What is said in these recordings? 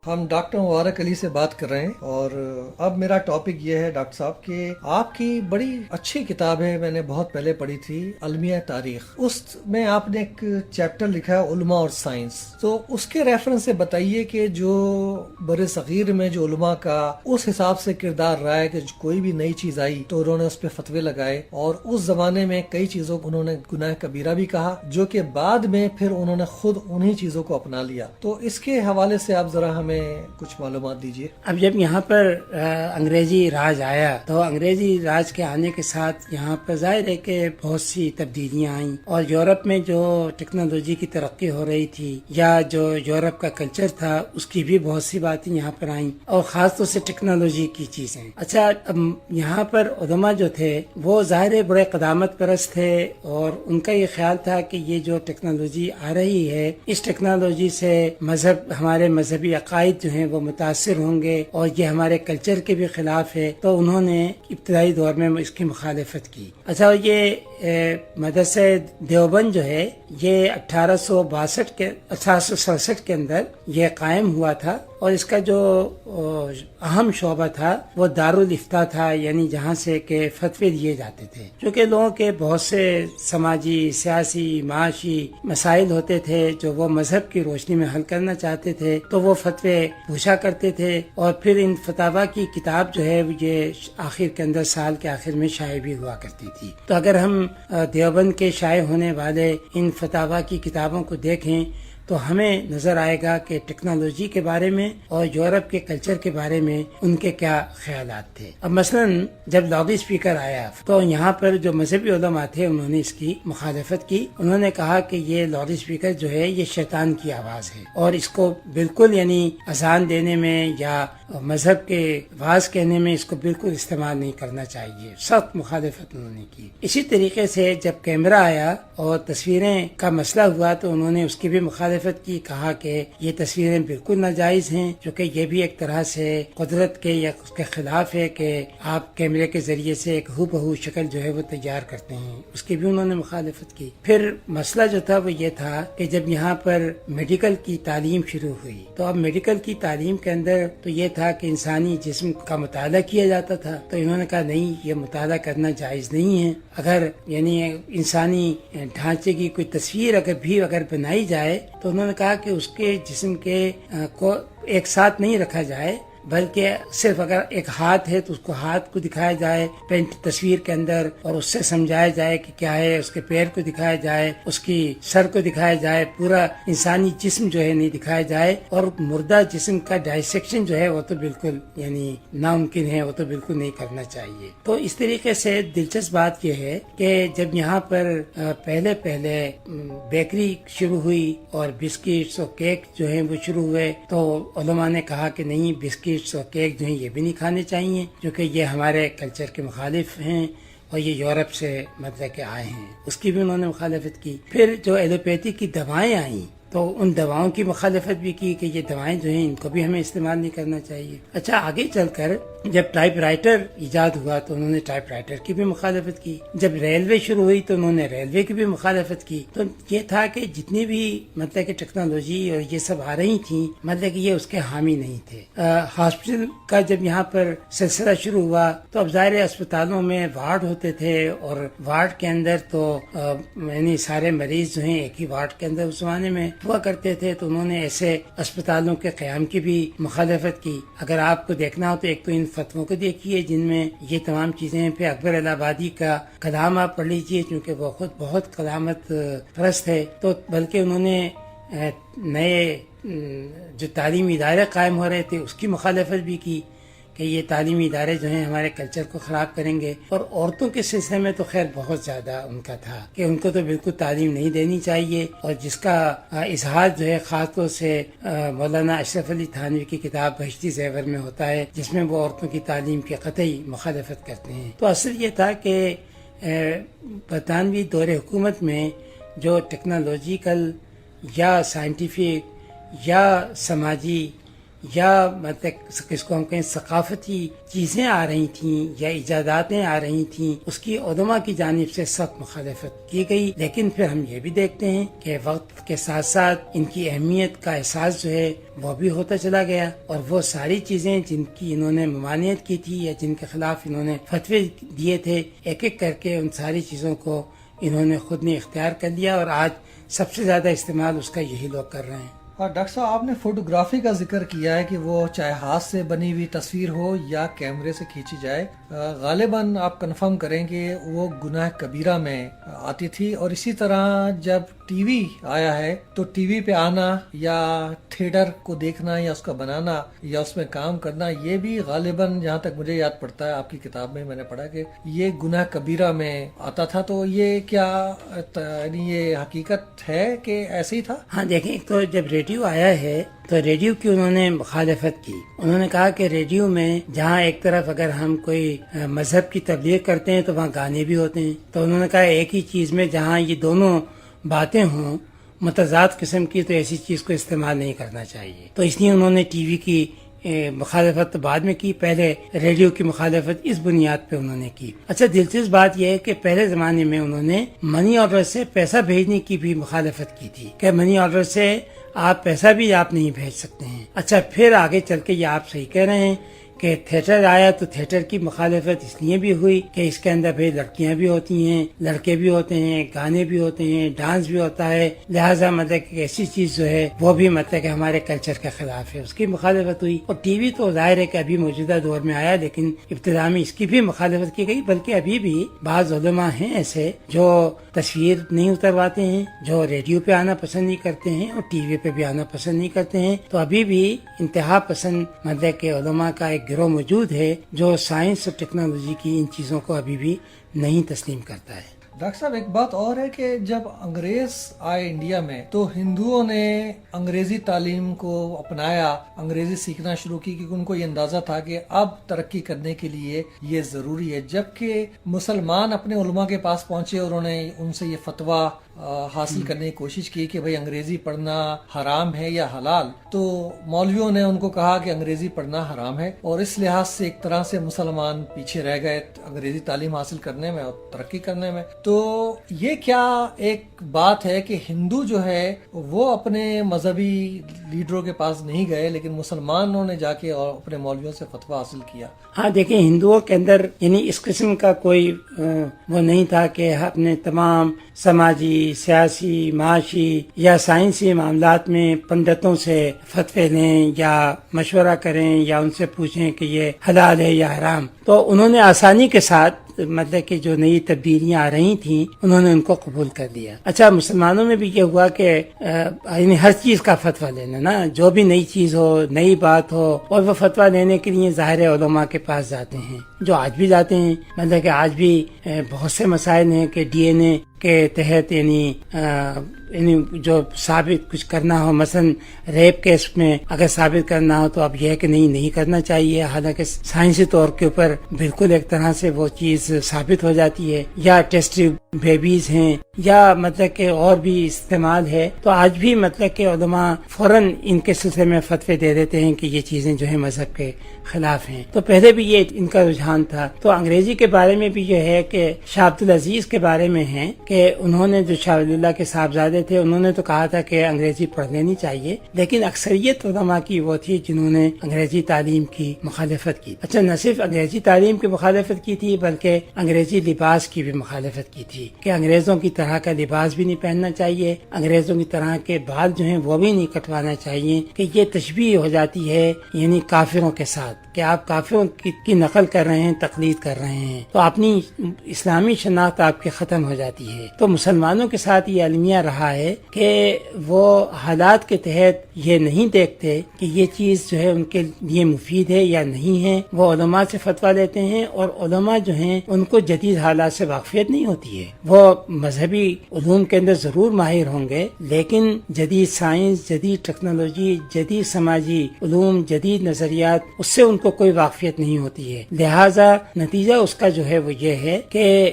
ہم ڈاکٹر مبارک علی سے بات کر رہے ہیں اور اب میرا ٹاپک یہ ہے ڈاکٹر صاحب کہ آپ کی بڑی اچھی کتاب ہے، میں نے بہت پہلے پڑھی تھی، المیہ تاریخ۔ اس میں آپ نے ایک چیپٹر لکھا ہے علماء اور سائنس، تو اس کے ریفرنس سے بتائیے کہ جو بر صغیر میں جو علماء کا اس حساب سے کردار رہا ہے کہ کوئی بھی نئی چیز آئی تو انہوں نے اس پہ فتوے لگائے، اور اس زمانے میں کئی چیزوں کو انہوں نے گناہ کبیرہ بھی کہا، جو کہ بعد میں پھر انہوں نے خود انہی چیزوں کو اپنا لیا۔ تو اس کے حوالے سے آپ ذرا ہمیں کچھ معلومات دیجیے۔ اب جب یہاں پر انگریزی راج آیا تو انگریزی راج کے آنے کے ساتھ یہاں پر ظاہر ہے کہ بہت سی تبدیلیاں آئیں، اور یورپ میں جو ٹیکنالوجی کی ترقی ہو رہی تھی یا جو یورپ کا کلچر تھا اس کی بھی بہت سی باتیں یہاں پر آئیں، اور خاص طور سے ٹیکنالوجی کی چیزیں۔ اچھا، اب یہاں پر علماء جو تھے وہ ظاہر ہے بڑے قدامت پرست تھے، اور ان کا یہ خیال تھا کہ یہ جو ٹیکنالوجی آ رہی ہے اس ٹیکنالوجی سے ہمارے مذہبی عقائد جو ہیں وہ متاثر ہوں گے، اور یہ ہمارے کلچر کے بھی خلاف ہے، تو انہوں نے ابتدائی دور میں اس کی مخالفت کی۔ اچھا، یہ مدرسہ دیوبند جو ہے یہ 1867 کے اندر یہ قائم ہوا تھا، اور اس کا جو اہم شعبہ تھا وہ دارالافتاء تھا، یعنی جہاں سے کہ فتوے دیے جاتے تھے، چونکہ لوگوں کے بہت سے سماجی، سیاسی، معاشی مسائل ہوتے تھے جو وہ مذہب کی روشنی میں حل کرنا چاہتے تھے، تو وہ فتوے پوچھا کرتے تھے، اور پھر ان فتاوی کی کتاب جو ہے یہ آخر کے اندر سال کے آخر میں شائع بھی ہوا کرتی تھی۔ تو اگر ہم دیوبند کے شائع ہونے والے ان فتاوی کی کتابوں کو دیکھیں تو ہمیں نظر آئے گا کہ ٹیکنالوجی کے بارے میں اور یورپ کے کلچر کے بارے میں ان کے کیا خیالات تھے۔ اب مثلا جب لاؤڈ اسپیکر آیا تو یہاں پر جو مذہبی علماء تھے انہوں نے اس کی مخالفت کی۔ انہوں نے کہا کہ یہ لاؤڈ اسپیکر جو ہے یہ شیطان کی آواز ہے، اور اس کو بالکل یعنی اذان دینے میں یا مذہب کے واعظ کہنے میں اس کو بالکل استعمال نہیں کرنا چاہیے۔ سخت مخالفت انہوں نے کی۔ اسی طریقے سے جب کیمرہ آیا اور تصویریں کا مسئلہ ہوا تو انہوں نے اس کی بھی مخالفت کی، کہا کہ یہ تصویریں بالکل ناجائز ہیں، کیونکہ یہ بھی ایک طرح سے قدرت کے یا اس کے خلاف ہے کہ آپ کیمرے کے ذریعے سے ایک ہو بہو شکل جو ہے وہ تیار کرتے ہیں، اس کی بھی انہوں نے مخالفت کی۔ پھر مسئلہ جو تھا وہ یہ تھا کہ جب یہاں پر میڈیکل کی تعلیم شروع ہوئی تو اب میڈیکل کی تعلیم کے اندر تو یہ تھا کہ انسانی جسم کا مطالعہ کیا جاتا تھا، تو انہوں نے کہا نہیں، یہ مطالعہ کرنا جائز نہیں ہے۔ اگر یعنی انسانی ڈھانچے کی کوئی تصویر اگر بنائی جائے تو انہوں نے کہا کہ اس کے جسم کے کو ایک ساتھ نہیں رکھا جائے، بلکہ صرف اگر ایک ہاتھ ہے تو اس کو ہاتھ کو دکھایا جائے پینٹ تصویر کے اندر، اور اس سے سمجھایا جائے کہ کیا ہے، اس کے پیر کو دکھایا جائے، اس کی سر کو دکھایا جائے، پورا انسانی جسم جو ہے نہیں دکھایا جائے، اور مردہ جسم کا ڈائسیکشن جو ہے وہ تو بالکل یعنی ناممکن ہے، وہ تو بالکل نہیں کرنا چاہیے۔ تو اس طریقے سے دلچسپ بات یہ ہے کہ جب یہاں پر پہلے بیکری شروع ہوئی اور بسکٹس اور کیک جو ہیں وہ شروع ہوئے، تو علماء نے کہا کہ نہیں، بسکٹس اور کیک جو ہیں یہ بھی نہیں کھانے چاہیے، کیونکہ یہ ہمارے کلچر کے مخالف ہیں اور یہ یورپ سے مطلب کہ آئے ہیں، اس کی بھی انہوں نے مخالفت کی۔ پھر جو ایلوپیتھی کی دوائیں آئیں تو ان دواؤں کی مخالفت بھی کی کہ یہ دوائیں جو ہیں ان کو بھی ہمیں استعمال نہیں کرنا چاہیے۔ اچھا، آگے چل کر جب ٹائپ رائٹر ایجاد ہوا تو انہوں نے ٹائپ رائٹر کی بھی مخالفت کی۔ جب ریلوے شروع ہوئی تو انہوں نے ریلوے کی بھی مخالفت کی۔ تو یہ تھا کہ جتنی بھی مطلب کہ ٹیکنالوجی اور یہ سب آ رہی تھیں، مطلب کہ یہ اس کے حامی نہیں تھے۔ ہاسپٹل کا جب یہاں پر سلسلہ شروع ہوا تو اب ظاہر اسپتالوں میں وارڈ ہوتے تھے، اور وارڈ کے اندر تو یعنی سارے مریض جو ہیں ایک ہی وارڈ کے اندر اس زمانے میں ہوا کرتے تھے، تو انہوں نے ایسے اسپتالوں کے قیام کی بھی مخالفت کی۔ اگر آپ کو دیکھنا ہو تو ایک تو ان فتووں کو دیکھیے جن میں یہ تمام چیزیں، پھر اکبر الہ آبادی کا کلام آپ پڑھ لیجیے، چونکہ وہ خود بہت قدامت پرست ہے، تو بلکہ انہوں نے نئے جو تعلیمی ادارے قائم ہو رہے تھے اس کی مخالفت بھی کی کہ یہ تعلیمی ادارے جو ہیں ہمارے کلچر کو خراب کریں گے۔ اور عورتوں کے سلسلے میں تو خیر بہت زیادہ ان کا تھا کہ ان کو تو بالکل تعلیم نہیں دینی چاہیے، اور جس کا اظہار جو ہے خاص طور سے مولانا اشرف علی تھانوی کی کتاب بہشتی زیور میں ہوتا ہے، جس میں وہ عورتوں کی تعلیم کی قطعی مخالفت کرتے ہیں۔ تو اصل یہ تھا کہ برطانوی دور حکومت میں جو ٹیکنالوجیکل یا سائنٹیفک یا سماجی یا مطلب کس کو ہم کہیں ثقافتی چیزیں آ رہی تھیں یا ایجاداتیں آ رہی تھیں، اس کی علماء کی جانب سے سخت مخالفت کی گئی. لیکن پھر ہم یہ بھی دیکھتے ہیں کہ وقت کے ساتھ ساتھ ان کی اہمیت کا احساس جو ہے وہ بھی ہوتا چلا گیا، اور وہ ساری چیزیں جن کی انہوں نے ممانعت کی تھی یا جن کے خلاف انہوں نے فتوے دیے تھے، ایک ایک کر کے ان ساری چیزوں کو انہوں نے خود نے اختیار کر لیا، اور آج سب سے زیادہ استعمال اس کا یہی لوگ کر رہے ہیں. ڈاکٹر صاحب، آپ نے فوٹوگرافی کا ذکر کیا ہے کہ وہ چاہے ہاتھ سے بنی ہوئی تصویر ہو یا کیمرے سے کھینچی جائے، غالباً آپ کنفرم کریں کہ وہ گناہ کبیرہ میں آتی تھی. اور اسی طرح جب ٹی وی آیا ہے تو ٹی وی پہ آنا یا تھیٹر کو دیکھنا یا اس کا بنانا یا اس میں کام کرنا، یہ بھی غالباً جہاں تک مجھے یاد پڑتا ہے، آپ کی کتاب میں نے پڑھا کہ یہ گناہ کبیرہ میں آتا تھا. تو یہ کیا یعنی یہ حقیقت ہے کہ ایسے ہی تھا؟ ہاں دیکھیں، ایک تو جب ریڈیو آیا ہے تو ریڈیو کی انہوں نے مخالفت کی. انہوں نے کہا کہ ریڈیو میں جہاں ایک طرف اگر ہم کوئی مذہب کی تبلیغ کرتے ہیں تو وہاں گانے بھی ہوتے ہیں، تو انہوں نے کہا ایک ہی چیز میں جہاں یہ دونوں باتیں ہوں متضاد قسم کی، تو ایسی چیز کو استعمال نہیں کرنا چاہیے. تو اس لیے انہوں نے ٹی وی کی مخالفت بعد میں کی، پہلے ریڈیو کی مخالفت اس بنیاد پہ انہوں نے کی. اچھا، دلچسپ بات یہ ہے کہ پہلے زمانے میں انہوں نے منی آرڈر سے پیسہ بھیجنے کی بھی مخالفت کی تھی کہ منی آرڈر سے آپ پیسہ بھی آپ نہیں بھیج سکتے ہیں. اچھا، پھر آگے چل کے یہ آپ صحیح کہہ رہے ہیں کہ تھیٹر آیا تو تھیٹر کی مخالفت اس لیے بھی ہوئی کہ اس کے اندر بھائی لڑکیاں بھی ہوتی ہیں، لڑکے بھی ہوتے ہیں، گانے بھی ہوتے ہیں، ڈانس بھی ہوتا ہے، لہٰذا مطلب کہ ایسی چیز جو ہے وہ بھی مطلب کہ ہمارے کلچر کے خلاف ہے، اس کی مخالفت ہوئی. اور ٹی وی تو ظاہر ہے کہ ابھی موجودہ دور میں آیا، لیکن ابتدا میں اس کی بھی مخالفت کی گئی. بلکہ ابھی بھی بعض علماء ہیں ایسے جو تصویر نہیں اترواتے ہیں، جو ریڈیو پہ آنا پسند نہیں کرتے ہیں اور ٹی وی پہ بھی آنا پسند نہیں کرتے ہیں. تو ابھی بھی انتہا پسند مطلب کہ علماء کا ایک گروہ موجود ہے جو سائنس اور ٹیکنالوجی کی ان چیزوں کو ابھی بھی نہیں تسلیم کرتا ہے. ڈاکٹر صاحب، ایک بات اور ہے کہ جب انگریز آئے انڈیا میں تو ہندوؤں نے انگریزی تعلیم کو اپنایا، انگریزی سیکھنا شروع کی، کیونکہ ان کو یہ اندازہ تھا کہ اب ترقی کرنے کے لیے یہ ضروری ہے. جبکہ مسلمان اپنے علماء کے پاس پہنچے اور انہوں نے ان سے یہ فتویٰ حاصل کرنے کی کوشش کی کہ بھئی انگریزی پڑھنا حرام ہے یا حلال، تو مولویوں نے ان کو کہا کہ انگریزی پڑھنا حرام ہے، اور اس لحاظ سے ایک طرح سے مسلمان پیچھے رہ گئے انگریزی تعلیم حاصل کرنے میں اور ترقی کرنے میں. تو یہ کیا ایک بات ہے کہ ہندو جو ہے وہ اپنے مذہبی لیڈروں کے پاس نہیں گئے، لیکن مسلمانوں نے جا کے اور اپنے مولویوں سے فتویٰ حاصل کیا؟ ہاں دیکھیں، ہندوؤں کے اندر یعنی اس قسم کا کوئی وہ نہیں تھا کہ اپنے تمام سماجی، سیاسی، معاشی یا سائنسی معاملات میں پنڈتوں سے فتوے لیں یا مشورہ کریں یا ان سے پوچھیں کہ یہ حلال ہے یا حرام. تو انہوں نے آسانی کے ساتھ مطلب کہ جو نئی تبدیلیاں آ رہی تھیں انہوں نے ان کو قبول کر لیا. اچھا، مسلمانوں میں بھی یہ ہوا کہ یعنی ہر چیز کا فتویٰ لینا، نا جو بھی نئی چیز ہو، نئی بات ہو، اور وہ فتویٰ لینے کے لیے ظاہر علماء کے پاس جاتے ہیں، جو آج بھی جاتے ہیں. مطلب کہ آج بھی بہت سے مسائل ہیں کہ ڈی این اے کے تحت یعنی جو ثابت کچھ کرنا ہو، مثلا ریپ کیس میں اگر ثابت کرنا ہو تو اب یہ ہے کہ نہیں کرنا چاہیے، حالانکہ سائنسی طور کے اوپر بالکل ایک طرح سے وہ چیز ثابت ہو جاتی ہے. یا ٹیسٹ بیبیز ہیں یا مطلب کہ اور بھی استعمال ہے، تو آج بھی مطلب کہ علماء فوراً ان کے سلسلے میں فتوے دے دیتے ہیں کہ یہ چیزیں جو ہیں مذہب کے خلاف ہیں. تو پہلے بھی یہ ان کا رجحان تھا. تو انگریزی کے بارے میں بھی یہ ہے کہ شاہ عبد العزیز کے بارے میں ہے کہ انہوں نے جو شاہ ولی اللہ کے صاحبزادے تھے انہوں نے تو کہا تھا کہ انگریزی پڑھ لینی چاہیے، لیکن اکثریت علماء کی وہ تھی جنہوں نے انگریزی تعلیم کی مخالفت کی. اچھا، نہ صرف انگریزی تعلیم کی مخالفت کی تھی بلکہ انگریزی لباس کی بھی مخالفت کی تھی کہ انگریزوں کی طرح کا لباس بھی نہیں پہننا چاہیے، انگریزوں کی طرح کے بال جو ہیں وہ بھی نہیں کٹوانا چاہیے، کہ یہ تشبیہ ہو جاتی ہے یعنی کافروں کے ساتھ، کہ آپ کافروں کی نقل کر رہے ہیں، تقلید کر رہے ہیں، تو اپنی اسلامی شناخت آپ کی ختم ہو جاتی ہے. تو مسلمانوں کے ساتھ یہ المیہ رہا ہے کہ وہ حالات کے تحت یہ نہیں دیکھتے کہ یہ چیز جو ہے ان کے لیے مفید ہے یا نہیں ہے. وہ علماء سے فتویٰ لیتے ہیں اور علماء جو ہیں ان کو جدید حالات سے واقفیت نہیں ہوتی ہے. وہ مذہبی علوم کے اندر ضرور ماہر ہوں گے، لیکن جدید سائنس، جدید ٹیکنالوجی، جدید سماجی علوم، جدید نظریات، اس سے ان کو کوئی واقفیت نہیں ہوتی ہے. لہذا نتیجہ اس کا جو ہے وہ یہ ہے کہ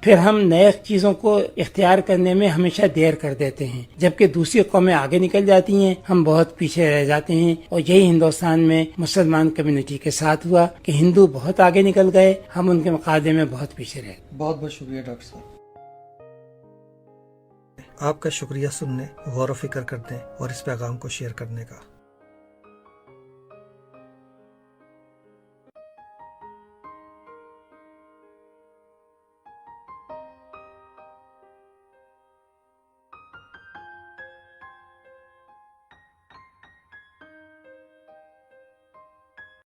پھر ہم نئے چیزوں کو اختیار کرنے میں ہمیشہ دیر کر دیتے ہیں، جبکہ دوسری قومیں آگے نکل جاتی ہیں، ہم بہت پیچھے رہ جاتے ہیں. اور یہی ہندوستان میں مسلمان کمیونٹی کے ساتھ ہوا کہ ہندو بہت آگے نکل گئے، ہم ان کے مقابلے میں بہت پیچھے رہ گئے. بہت بہت شکریہ ڈاکٹر صاحب. آپ کا شکریہ سننے، غور و فکر کرنے اور اس پیغام کو شیئر کرنے کا.